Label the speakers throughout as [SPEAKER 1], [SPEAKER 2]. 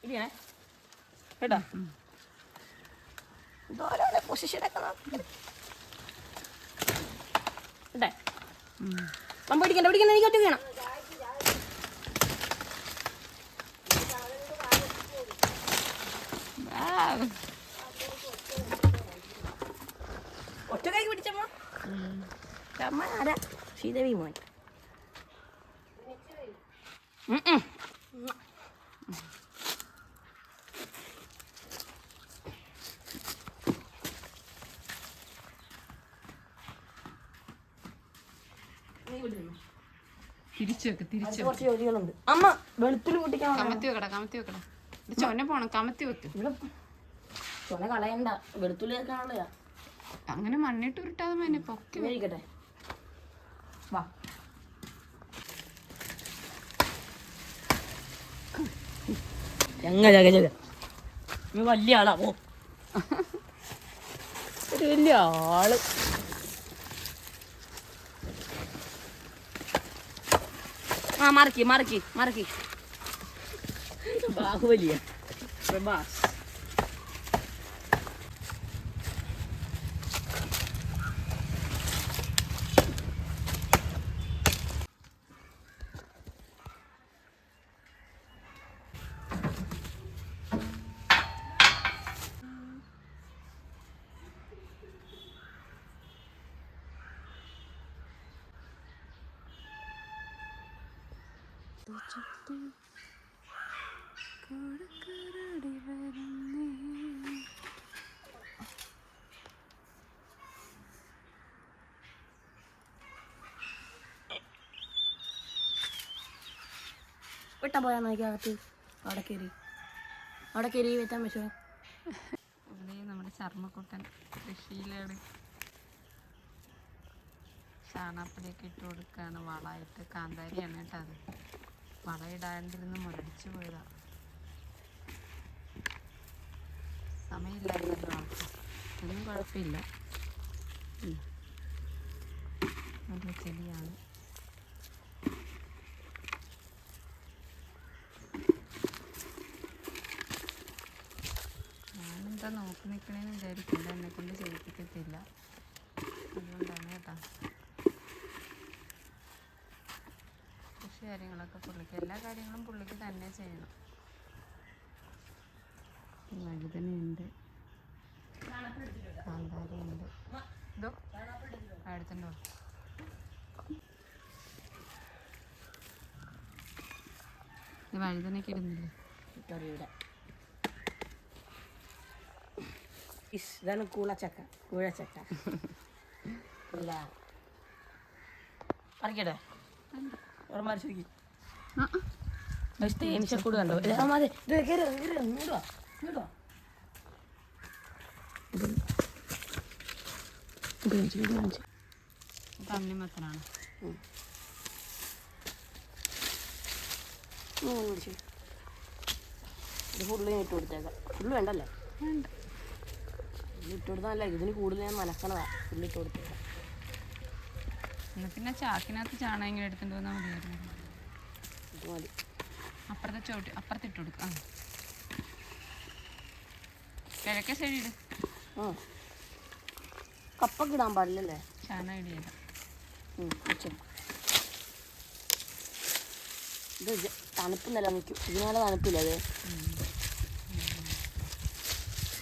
[SPEAKER 1] ഇല്ലേ കേട്ടാ ഇതോരോ പൊസിഷനൊക്കെ കേട്ടെ പിടിക്കണ്ട പിടിക്കണ്ട എനിക്ക് ഒറ്റ വേണം ഒറ്റ കൈ പിടിച്ചമ്മ അമ്മ ആരാ ശ്രീദേവി മോൻ കുറച്ച് ജോലികളുണ്ട് അമ്മ വെളുത്തുള്ളി പൊട്ടിക്കാൻ
[SPEAKER 2] കമത്തി വെക്കടാ ചൊന പോണം കമത്തി വെക്ക്
[SPEAKER 1] ചൊന കളയണ്ട വെളുത്തുള്ളി വെക്കാനുള്ളതാ
[SPEAKER 2] അങ്ങനെ മണ്ണിട്ട് ഉരുട്ടാതെ തന്നെ പൊക്കി
[SPEAKER 1] മേടിക്കട്ടെ വാ നീ വലിയ ആളാ പോ ഒരു വലിയ ആള് ആ മറക്കി ബാഹുബലിയ പ്രഭാസ് വിട്ടാ പോയാ നോക്കിയകത്ത് അവിടെ കയറി വെച്ചാൻ പറ്റുമോ
[SPEAKER 2] നമ്മുടെ ചർമ്മക്കുട്ടൻ കൃഷിയിലാണ് ചാണാപ്പടിയൊക്കെ ഇട്ട് കൊടുക്കുകയാണ് വളമായിട്ട് കാന്താരിയാണ് കേട്ടോ അത് വളയിടാണ്ടിരുന്ന് മുരടിച്ചു പോയതാ സമയമില്ലായിരുന്നല്ലോ ആൾക്ക് ഒന്നും കുഴപ്പമില്ല നല്ല ചെടിയാണ് ഞാനെന്താ നോക്കി നിൽക്കണേന്ന് വിചാരിക്കില്ല എന്നെക്കൊണ്ട് ചെയ്യിപ്പിക്കത്തില്ല അതുകൊണ്ടാണ് കേട്ടോ കൃഷി കാര്യങ്ങളൊക്കെ പുള്ളിക്ക് എല്ലാ കാര്യങ്ങളും പുള്ളിക്ക് തന്നെ ചെയ്യണം വഴുതനയുണ്ട് കാന്താരിയുണ്ട് ഇതോ അടുത്തുണ്ടോ ഇത് വഴുതനൊക്കെ ഇടുന്നില്ലേ
[SPEAKER 1] ഇതാണ് കൂഴച്ചക്ക ഇല്ല പറിക്കട്ടെ തേനീച്ചക്കൂട് കണ്ടോ
[SPEAKER 2] തണ്ണിമത്തനാണ്
[SPEAKER 1] ഇത് ഫുള്ള് ഇട്ട് കൊടുത്തേക്കാം ഫുള്ള് വേണ്ടല്ലേ
[SPEAKER 2] വേണ്ട
[SPEAKER 1] ഇട്ട് കൊടുത്താൽ ഇതിന് കൂടുതൽ ഞാൻ മനക്കണതാ ഫുള്ള് ഇട്ട് കൊടുത്തേക്കാം
[SPEAKER 2] എന്നാൽ പിന്നെ ചാക്കിനകത്ത് ചാണകം ഇങ്ങനെ എടുത്തിട്ട് വന്നാൽ മതിയായിരുന്നു
[SPEAKER 1] ഇത് മതി
[SPEAKER 2] അപ്പുറത്തിട്ട് കൊടുക്കുക കിഴക്കേ സൈഡ്
[SPEAKER 1] ആ കപ്പൊക്കെ ഇടാൻ പാടില്ലല്ലേ
[SPEAKER 2] ചാണകം ഇടിയല്ല
[SPEAKER 1] ഇത് തണുപ്പ് നിലനിൽക്കും ഇതിനാലെ തണുപ്പില്ല അത്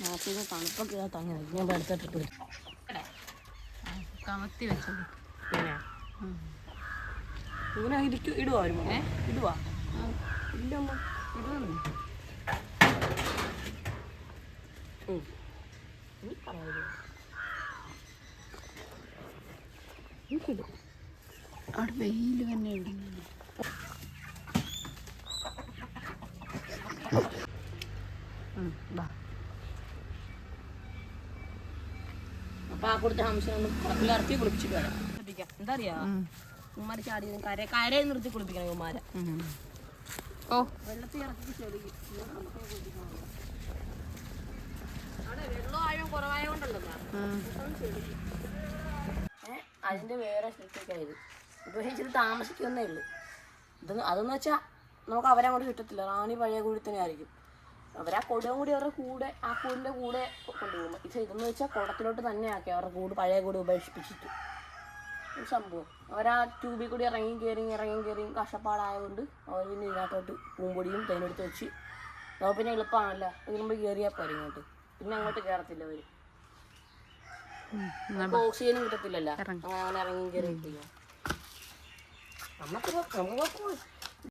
[SPEAKER 1] നാട്ടിൽ തണുപ്പൊക്കെ തങ്ങി ഞാൻ എടുത്തിട്ട്
[SPEAKER 2] കമത്തി വെച്ചത്
[SPEAKER 1] ഇങ്ങനെ ഇടുവാ ഇടുവാ ഇല്ല
[SPEAKER 2] ഇടുന്നു അവിടെ വെയിൽ തന്നെ ഇടുന്നു
[SPEAKER 1] അപ്പൊ ആ കൊടുത്ത ഹംസനൊന്നും ഇറക്കി കുളിപ്പിച്ചിട്ട് വരാം എന്താ അറിയാ ഉമ്മാരെ ചാടി കരയെ നിർത്തി കുളിപ്പിക്കണം ഉമ്മാരെ
[SPEAKER 2] ഓ
[SPEAKER 1] വെള്ളത്തിൽ ഇറക്കി ചെടി അവിടെ വെള്ളം ആഴം കുറവായോണ്ടല്ലോ അതിന്റെ വേറെ സ്ഥലത്തേക്കായത് ഇപ്പൊ ഇച്ചിരി താമസിക്കുന്നേ ഉള്ളൂ അതെന്ന് വെച്ചാൽ നമുക്ക് അവരെ അങ്ങോട്ട് കിട്ടത്തില്ല റാണി പഴയ കൂടി തന്നെ ആയിരിക്കും അവരാ കൊടും കൂടി അവരുടെ കൂടെ ആ കൂടിൻ്റെ കൂടെ കൊണ്ടുപോകും. പക്ഷേ ഇതെന്ന് വെച്ചാൽ കുടത്തിലോട്ട് തന്നെ ആക്കി അവരുടെ കൂട് പഴയ കൂട് ഉപേക്ഷിപ്പിച്ചിട്ട് ഒരു സംഭവം. അവരാ ട്യൂബിൽ കൂടി ഇറങ്ങി കയറിയും കഷ്ടപ്പാടായതുകൊണ്ട് അവർ പിന്നെ ഇതിനകത്തോട്ട് പൂമ്പൊടിയും തേനെടുത്ത് വെച്ച് അപ്പോൾ പിന്നെ എളുപ്പമാണല്ലോ. ഇതിന് മുമ്പ് കയറിയാൽ പോരെ ഇങ്ങോട്ട്, പിന്നെ അങ്ങോട്ട് കയറത്തില്ല അവർ. അപ്പോൾ ഓക്സിജനും കിട്ടത്തില്ലല്ലോ അങ്ങനെ ഇറങ്ങി കയറി. നമുക്ക്